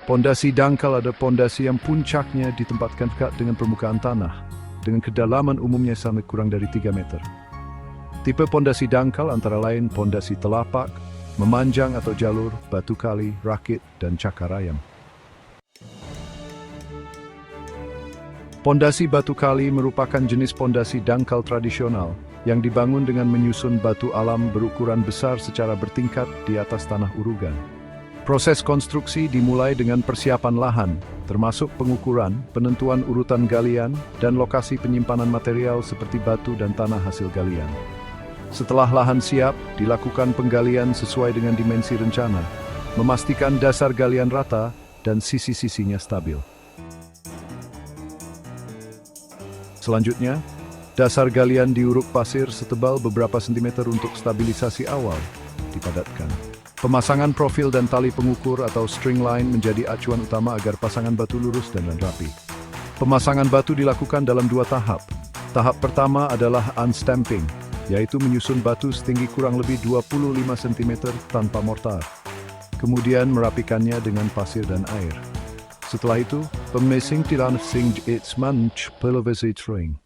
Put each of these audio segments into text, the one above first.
Pondasi dangkal adalah pondasi yang puncaknya ditempatkan dekat dengan permukaan tanah, dengan kedalaman umumnya sampai kurang dari 3 meter. Tipe pondasi dangkal antara lain pondasi telapak, memanjang atau jalur, batu kali, rakit, dan cakar ayam. Pondasi batu kali merupakan jenis pondasi dangkal tradisional yang dibangun dengan menyusun batu alam berukuran besar secara bertingkat di atas tanah urugan. Proses konstruksi dimulai dengan persiapan lahan, termasuk pengukuran, penentuan urutan galian, dan lokasi penyimpanan material seperti batu dan tanah hasil galian. Setelah lahan siap, dilakukan penggalian sesuai dengan dimensi rencana, memastikan dasar galian rata dan sisi-sisinya stabil. Selanjutnya, dasar galian diuruk pasir setebal beberapa sentimeter untuk stabilisasi awal, dipadatkan. Pemasangan profil dan tali pengukur atau string line menjadi acuan utama agar pasangan batu lurus dan rapi. Pemasangan batu dilakukan dalam 2 tahap. Tahap pertama adalah unstamping, yaitu menyusun batu setinggi kurang lebih 25 cm tanpa mortar. Kemudian merapikannya dengan pasir dan air. Setelah itu, pemesing tillagning its manch pulverisering.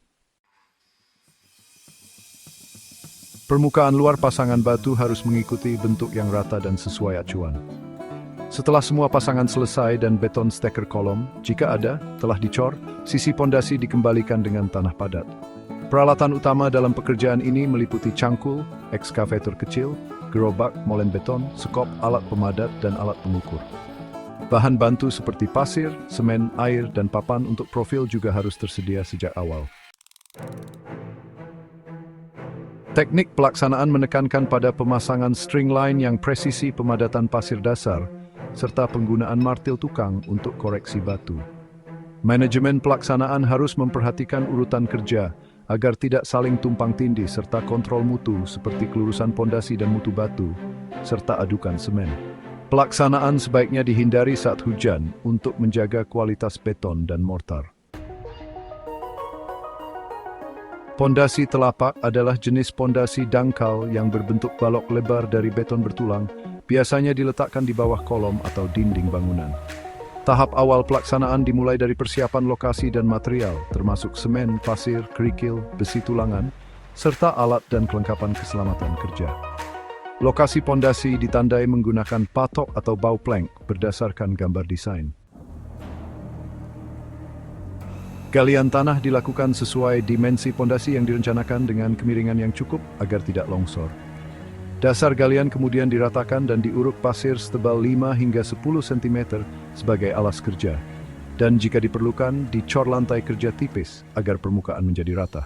Permukaan luar pasangan batu harus mengikuti bentuk yang rata dan sesuai acuan. Setelah semua pasangan selesai dan beton stacker kolom, jika ada, telah dicor, sisi pondasi dikembalikan dengan tanah padat. Peralatan utama dalam pekerjaan ini meliputi cangkul, ekskavator kecil, gerobak, molen beton, sekop, alat pemadat, dan alat pengukur. Bahan bantu seperti pasir, semen, air, dan papan untuk profil juga harus tersedia sejak awal. Teknik pelaksanaan menekankan pada pemasangan string line yang presisi pemadatan pasir dasar, serta penggunaan martil tukang untuk koreksi batu. Manajemen pelaksanaan harus memperhatikan urutan kerja agar tidak saling tumpang tindih serta kontrol mutu seperti kelurusan pondasi dan mutu batu, serta adukan semen. Pelaksanaan sebaiknya dihindari saat hujan untuk menjaga kualitas beton dan mortar. Pondasi telapak adalah jenis pondasi dangkal yang berbentuk balok lebar dari beton bertulang, biasanya diletakkan di bawah kolom atau dinding bangunan. Tahap awal pelaksanaan dimulai dari persiapan lokasi dan material, termasuk semen, pasir, kerikil, besi tulangan, serta alat dan kelengkapan keselamatan kerja. Lokasi pondasi ditandai menggunakan patok atau bow plank berdasarkan gambar desain. Galian tanah dilakukan sesuai dimensi pondasi yang direncanakan dengan kemiringan yang cukup agar tidak longsor. Dasar galian kemudian diratakan dan diuruk pasir setebal 5 hingga 10 cm sebagai alas kerja. Dan jika diperlukan, dicor lantai kerja tipis agar permukaan menjadi rata.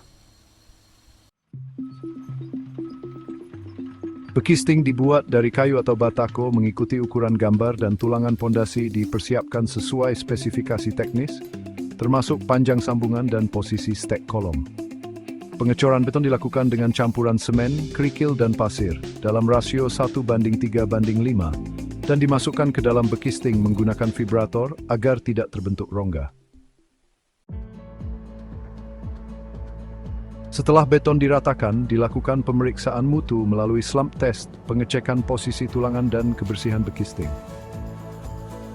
Bekisting dibuat dari kayu atau batako mengikuti ukuran gambar dan tulangan pondasi dipersiapkan sesuai spesifikasi teknis, termasuk panjang sambungan dan posisi stek kolom. Pengecoran beton dilakukan dengan campuran semen, kerikil, dan pasir dalam rasio 1:3:5 dan dimasukkan ke dalam bekisting menggunakan vibrator agar tidak terbentuk rongga. Setelah beton diratakan, dilakukan pemeriksaan mutu melalui slump test, pengecekan posisi tulangan dan kebersihan bekisting.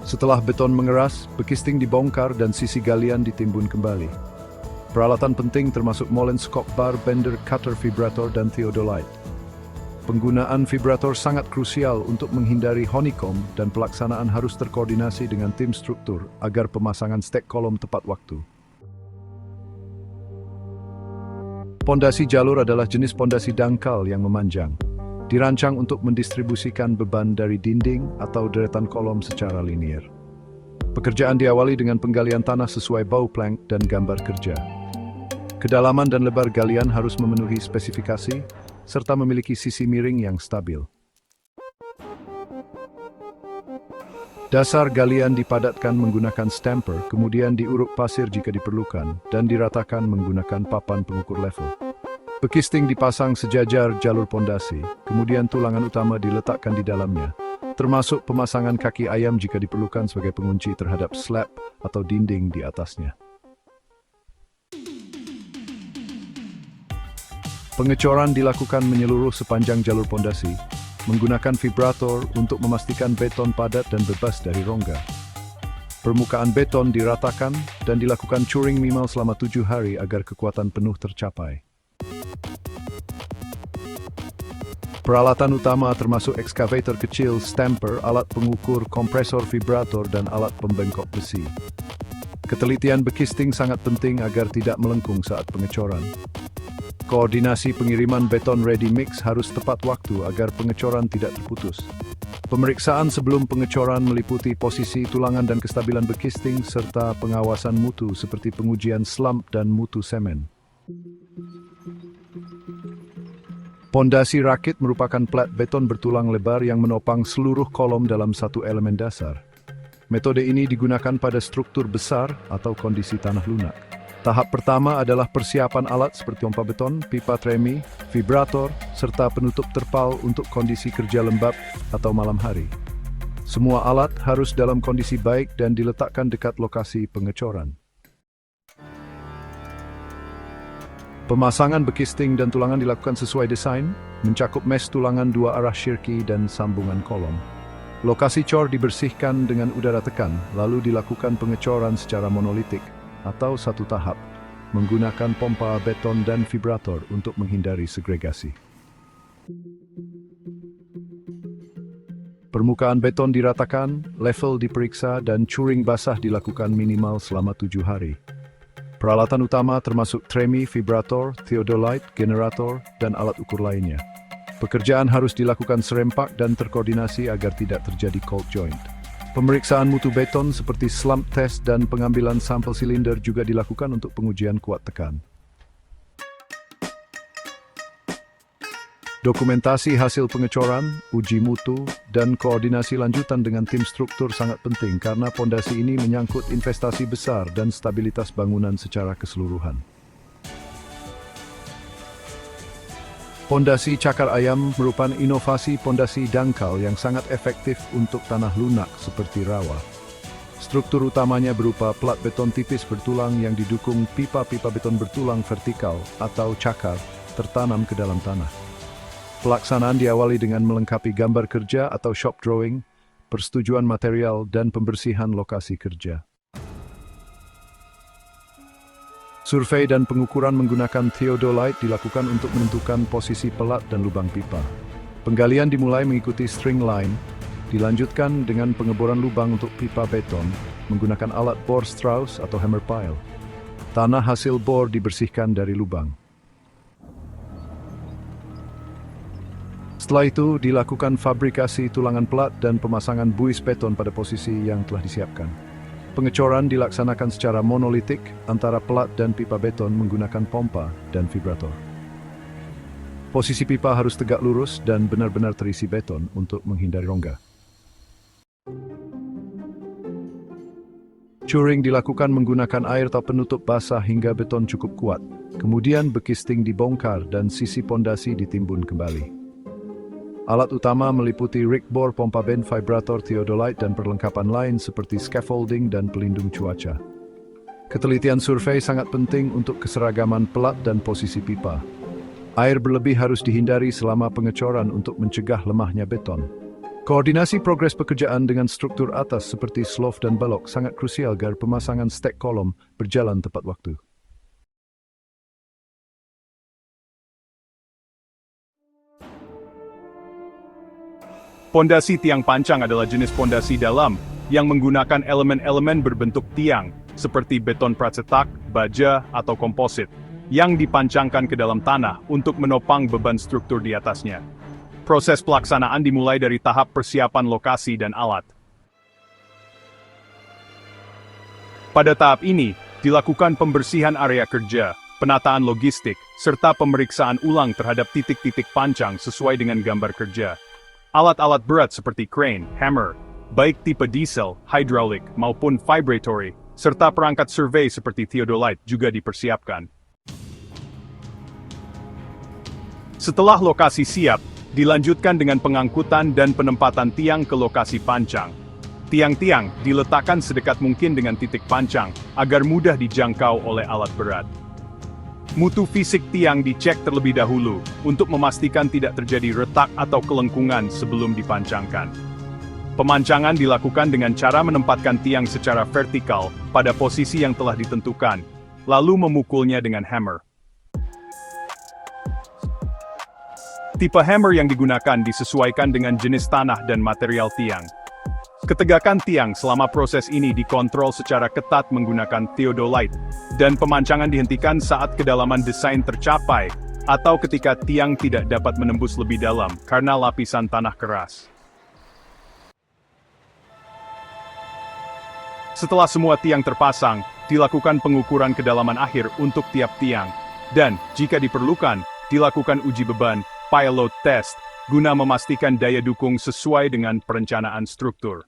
Setelah beton mengeras, bekisting dibongkar dan sisi galian ditimbun kembali. Peralatan penting termasuk molen scope bar, bender, cutter vibrator, dan theodolite. Penggunaan vibrator sangat krusial untuk menghindari honeycomb dan pelaksanaan harus terkoordinasi dengan tim struktur agar pemasangan stek kolom tepat waktu. Pondasi jalur adalah jenis pondasi dangkal yang memanjang. Dirancang untuk mendistribusikan beban dari dinding atau deretan kolom secara linier. Pekerjaan diawali dengan penggalian tanah sesuai bow plank dan gambar kerja. Kedalaman dan lebar galian harus memenuhi spesifikasi, serta memiliki sisi miring yang stabil. Dasar galian dipadatkan menggunakan stamper, kemudian diuruk pasir jika diperlukan, dan diratakan menggunakan papan pengukur level. Bekisting dipasang sejajar jalur pondasi, kemudian tulangan utama diletakkan di dalamnya, termasuk pemasangan kaki ayam jika diperlukan sebagai pengunci terhadap slab atau dinding di atasnya. Pengecoran dilakukan menyeluruh sepanjang jalur pondasi, menggunakan vibrator untuk memastikan beton padat dan bebas dari rongga. Permukaan beton diratakan dan dilakukan curing minimal selama 7 hari agar kekuatan penuh tercapai. Peralatan utama termasuk ekskavator kecil, stamper, alat pengukur, kompresor vibrator, dan alat pembengkok besi. Ketelitian bekisting sangat penting agar tidak melengkung saat pengecoran. Koordinasi pengiriman beton ready mix harus tepat waktu agar pengecoran tidak terputus. Pemeriksaan sebelum pengecoran meliputi posisi tulangan dan kestabilan bekisting serta pengawasan mutu seperti pengujian slump dan mutu semen. Pondasi rakit merupakan plat beton bertulang lebar yang menopang seluruh kolom dalam satu elemen dasar. Metode ini digunakan pada struktur besar atau kondisi tanah lunak. Tahap pertama adalah persiapan alat seperti pompa beton, pipa tremi, vibrator, serta penutup terpal untuk kondisi kerja lembab atau malam hari. Semua alat harus dalam kondisi baik dan diletakkan dekat lokasi pengecoran. Pemasangan bekisting dan tulangan dilakukan sesuai desain, mencakup mesh tulangan 2 arah shirki dan sambungan kolom. Lokasi cor dibersihkan dengan udara tekan, lalu dilakukan pengecoran secara monolitik atau satu tahap, menggunakan pompa beton dan vibrator untuk menghindari segregasi. Permukaan beton diratakan, level diperiksa, dan curing basah dilakukan minimal selama 7 hari. Peralatan utama termasuk tremi, vibrator, theodolite, generator, dan alat ukur lainnya. Pekerjaan harus dilakukan serempak dan terkoordinasi agar tidak terjadi cold joint. Pemeriksaan mutu beton seperti slump test dan pengambilan sampel silinder juga dilakukan untuk pengujian kuat tekan. Dokumentasi hasil pengecoran, uji mutu, dan koordinasi lanjutan dengan tim struktur sangat penting karena pondasi ini menyangkut investasi besar dan stabilitas bangunan secara keseluruhan. Pondasi cakar ayam merupakan inovasi pondasi dangkal yang sangat efektif untuk tanah lunak seperti rawa. Struktur utamanya berupa plat beton tipis bertulang yang didukung pipa-pipa beton bertulang vertikal atau cakar tertanam ke dalam tanah. Pelaksanaan diawali dengan melengkapi gambar kerja atau shop drawing, persetujuan material, dan pembersihan lokasi kerja. Survei dan pengukuran menggunakan theodolite dilakukan untuk menentukan posisi pelat dan lubang pipa. Penggalian dimulai mengikuti string line, dilanjutkan dengan pengeboran lubang untuk pipa beton menggunakan alat bor Strauss atau hammer pile. Tanah hasil bor dibersihkan dari lubang. Setelah itu, dilakukan fabrikasi tulangan plat dan pemasangan buis beton pada posisi yang telah disiapkan. Pengecoran dilaksanakan secara monolitik antara plat dan pipa beton menggunakan pompa dan vibrator. Posisi pipa harus tegak lurus dan benar-benar terisi beton untuk menghindari rongga. Curing dilakukan menggunakan air atau penutup basah hingga beton cukup kuat. Kemudian bekisting dibongkar dan sisi pondasi ditimbun kembali. Alat utama meliputi rig bor, pompa ben, vibrator, theodolite, dan perlengkapan lain seperti scaffolding dan pelindung cuaca. Ketelitian survei sangat penting untuk keseragaman pelat dan posisi pipa. Air berlebih harus dihindari selama pengecoran untuk mencegah lemahnya beton. Koordinasi progres pekerjaan dengan struktur atas seperti slope dan balok sangat krusial agar pemasangan stek kolom berjalan tepat waktu. Pondasi tiang pancang adalah jenis pondasi dalam yang menggunakan elemen-elemen berbentuk tiang seperti beton pracetak, baja, atau komposit yang dipancangkan ke dalam tanah untuk menopang beban struktur di atasnya. Proses pelaksanaan dimulai dari tahap persiapan lokasi dan alat. Pada tahap ini, dilakukan pembersihan area kerja, penataan logistik, serta pemeriksaan ulang terhadap titik-titik pancang sesuai dengan gambar kerja. Alat-alat berat seperti crane, hammer, baik tipe diesel, hydraulic, maupun vibratory, serta perangkat survei seperti theodolite juga dipersiapkan. Setelah lokasi siap, dilanjutkan dengan pengangkutan dan penempatan tiang ke lokasi pancang. Tiang-tiang diletakkan sedekat mungkin dengan titik pancang, agar mudah dijangkau oleh alat berat. Mutu fisik tiang dicek terlebih dahulu untuk memastikan tidak terjadi retak atau kelengkungan sebelum dipancangkan. Pemancangan dilakukan dengan cara menempatkan tiang secara vertikal pada posisi yang telah ditentukan, lalu memukulnya dengan hammer. Tipe hammer yang digunakan disesuaikan dengan jenis tanah dan material tiang. Ketegakan tiang selama proses ini dikontrol secara ketat menggunakan theodolite, dan pemancangan dihentikan saat kedalaman desain tercapai, atau ketika tiang tidak dapat menembus lebih dalam karena lapisan tanah keras. Setelah semua tiang terpasang, dilakukan pengukuran kedalaman akhir untuk tiap tiang, dan, jika diperlukan, dilakukan uji beban, pile load test, guna memastikan daya dukung sesuai dengan perencanaan struktur.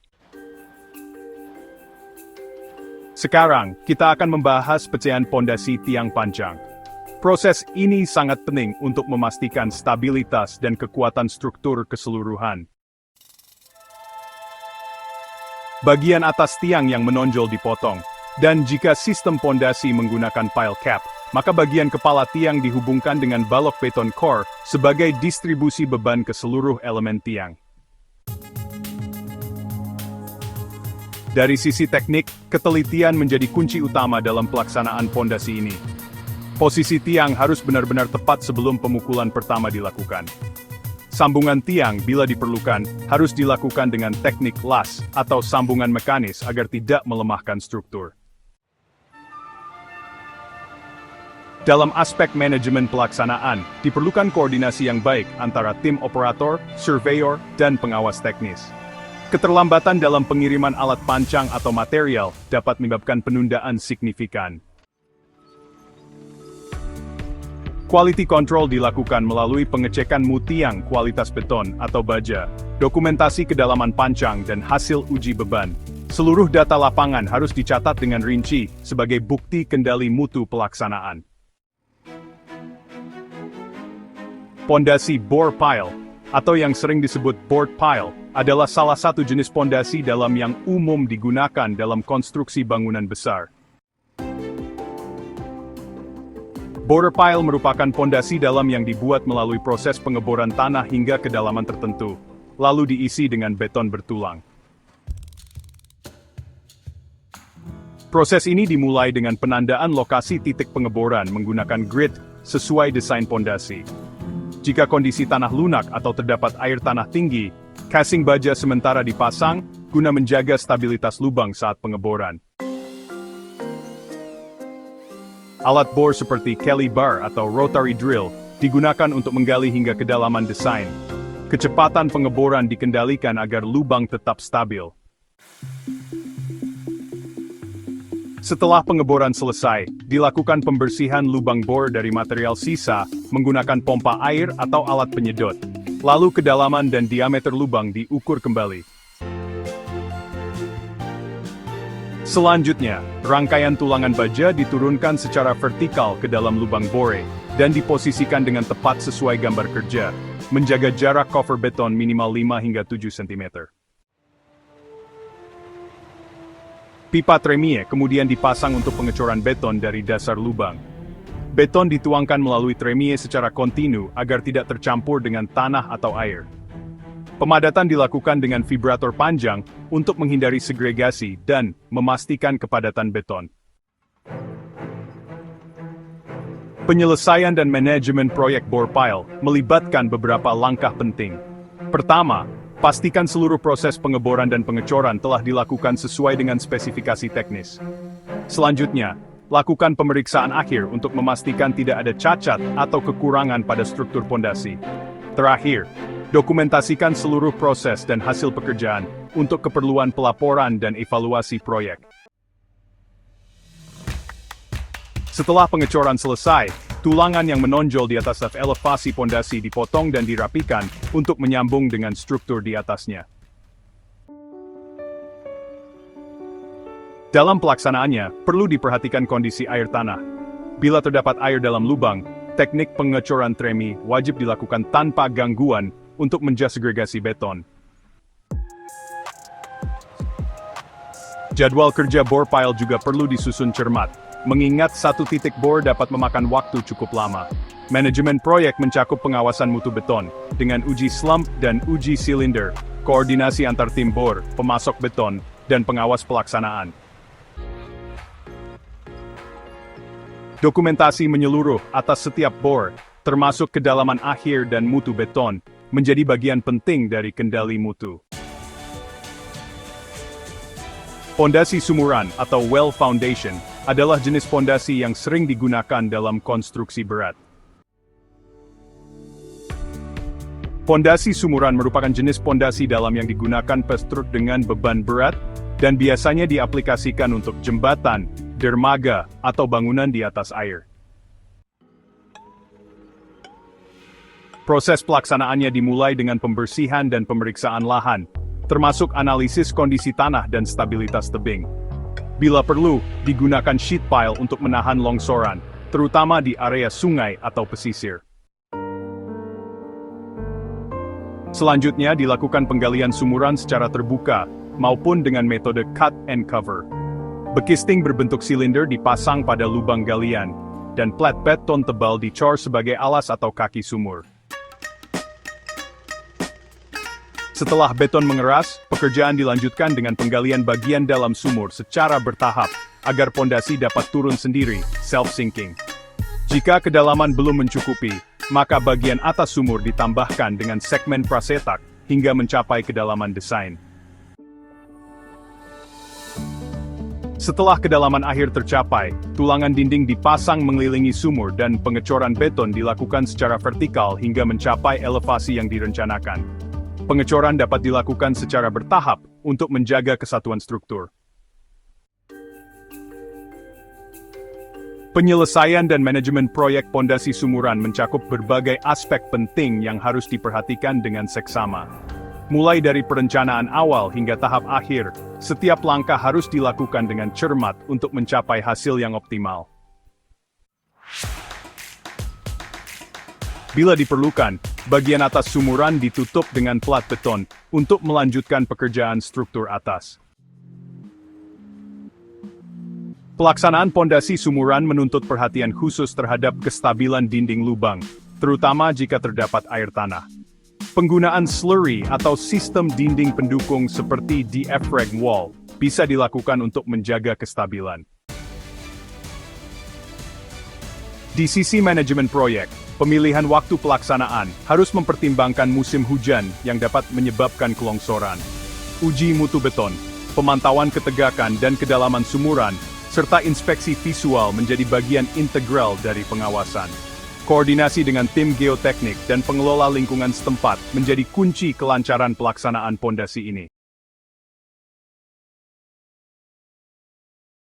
Sekarang, kita akan membahas pecahan pondasi tiang panjang. Proses ini sangat penting untuk memastikan stabilitas dan kekuatan struktur keseluruhan. Bagian atas tiang yang menonjol dipotong, dan jika sistem pondasi menggunakan pile cap, maka bagian kepala tiang dihubungkan dengan balok beton core sebagai distribusi beban ke seluruh elemen tiang. Dari sisi teknik, ketelitian menjadi kunci utama dalam pelaksanaan pondasi ini. Posisi tiang harus benar-benar tepat sebelum pemukulan pertama dilakukan. Sambungan tiang, bila diperlukan, harus dilakukan dengan teknik las atau sambungan mekanis agar tidak melemahkan struktur. Dalam aspek manajemen pelaksanaan, diperlukan koordinasi yang baik antara tim operator, surveyor, dan pengawas teknis. Keterlambatan dalam pengiriman alat pancang atau material dapat menyebabkan penundaan signifikan. Quality control dilakukan melalui pengecekan mutu tiang kualitas beton atau baja, dokumentasi kedalaman pancang dan hasil uji beban. Seluruh data lapangan harus dicatat dengan rinci sebagai bukti kendali mutu pelaksanaan. Pondasi bore pile, atau yang sering disebut board pile, adalah salah satu jenis pondasi dalam yang umum digunakan dalam konstruksi bangunan besar. Border pile merupakan pondasi dalam yang dibuat melalui proses pengeboran tanah hingga kedalaman tertentu, lalu diisi dengan beton bertulang. Proses ini dimulai dengan penandaan lokasi titik pengeboran menggunakan grid sesuai desain pondasi. Jika kondisi tanah lunak atau terdapat air tanah tinggi, casing baja sementara dipasang guna menjaga stabilitas lubang saat pengeboran. Alat bor seperti Kelly bar atau rotary drill digunakan untuk menggali hingga kedalaman desain. Kecepatan pengeboran dikendalikan agar lubang tetap stabil. Setelah pengeboran selesai, dilakukan pembersihan lubang bor dari material sisa menggunakan pompa air atau alat penyedot. Lalu kedalaman dan diameter lubang diukur kembali. Selanjutnya, rangkaian tulangan baja diturunkan secara vertikal ke dalam lubang bore, dan diposisikan dengan tepat sesuai gambar kerja, menjaga jarak cover beton minimal 5 hingga 7 cm. Pipa tremie kemudian dipasang untuk pengecoran beton dari dasar lubang. Beton dituangkan melalui tremie secara kontinu agar tidak tercampur dengan tanah atau air. Pemadatan dilakukan dengan vibrator panjang untuk menghindari segregasi dan memastikan kepadatan beton. Penyelesaian dan manajemen proyek bore pile melibatkan beberapa langkah penting. Pertama, pastikan seluruh proses pengeboran dan pengecoran telah dilakukan sesuai dengan spesifikasi teknis. Selanjutnya, lakukan pemeriksaan akhir untuk memastikan tidak ada cacat atau kekurangan pada struktur pondasi. Terakhir, dokumentasikan seluruh proses dan hasil pekerjaan untuk keperluan pelaporan dan evaluasi proyek. Setelah pengecoran selesai, tulangan yang menonjol di atas elevasi pondasi dipotong dan dirapikan untuk menyambung dengan struktur di atasnya. Dalam pelaksanaannya, perlu diperhatikan kondisi air tanah. Bila terdapat air dalam lubang, teknik pengecoran tremie wajib dilakukan tanpa gangguan untuk menjaga segregasi beton. Jadwal kerja bore pile juga perlu disusun cermat. mengingat satu titik bor dapat memakan waktu cukup lama. Manajemen proyek mencakup pengawasan mutu beton, dengan uji slump dan uji silinder, koordinasi antar tim bor, pemasok beton, dan pengawas pelaksanaan. Dokumentasi menyeluruh atas setiap bor, termasuk kedalaman akhir dan mutu beton, menjadi bagian penting dari kendali mutu. Pondasi sumuran atau well foundation adalah jenis pondasi yang sering digunakan dalam konstruksi berat. Pondasi sumuran merupakan jenis pondasi dalam yang digunakan pestrut dengan beban berat dan biasanya diaplikasikan untuk jembatan, dermaga, atau bangunan di atas air. Proses pelaksanaannya dimulai dengan pembersihan dan pemeriksaan lahan, termasuk analisis kondisi tanah dan stabilitas tebing. Bila perlu, digunakan sheet pile untuk menahan longsoran, terutama di area sungai atau pesisir. Selanjutnya dilakukan penggalian sumuran secara terbuka, maupun dengan metode cut and cover. Bekisting berbentuk silinder dipasang pada lubang galian, dan plat beton tebal dicor sebagai alas atau kaki sumur. Setelah beton mengeras, pekerjaan dilanjutkan dengan penggalian bagian dalam sumur secara bertahap, agar pondasi dapat turun sendiri, self-sinking. Jika kedalaman belum mencukupi, maka bagian atas sumur ditambahkan dengan segmen prasetak, hingga mencapai kedalaman desain. Setelah kedalaman akhir tercapai, tulangan dinding dipasang mengelilingi sumur dan pengecoran beton dilakukan secara vertikal hingga mencapai elevasi yang direncanakan. Pengecoran dapat dilakukan secara bertahap untuk menjaga kesatuan struktur. Penyelesaian dan manajemen proyek pondasi sumuran mencakup berbagai aspek penting yang harus diperhatikan dengan seksama. Mulai dari perencanaan awal hingga tahap akhir, setiap langkah harus dilakukan dengan cermat untuk mencapai hasil yang optimal. Bila diperlukan, bagian atas sumuran ditutup dengan plat beton untuk melanjutkan pekerjaan struktur atas. Pelaksanaan pondasi sumuran menuntut perhatian khusus terhadap kestabilan dinding lubang, terutama jika terdapat air tanah. Penggunaan slurry atau sistem dinding pendukung seperti diaphragm wall bisa dilakukan untuk menjaga kestabilan. Di sisi manajemen proyek, pemilihan waktu pelaksanaan harus mempertimbangkan musim hujan yang dapat menyebabkan kelongsoran, uji mutu beton, pemantauan ketegakan dan kedalaman sumuran, serta inspeksi visual menjadi bagian integral dari pengawasan. Koordinasi dengan tim geoteknik dan pengelola lingkungan setempat menjadi kunci kelancaran pelaksanaan pondasi ini.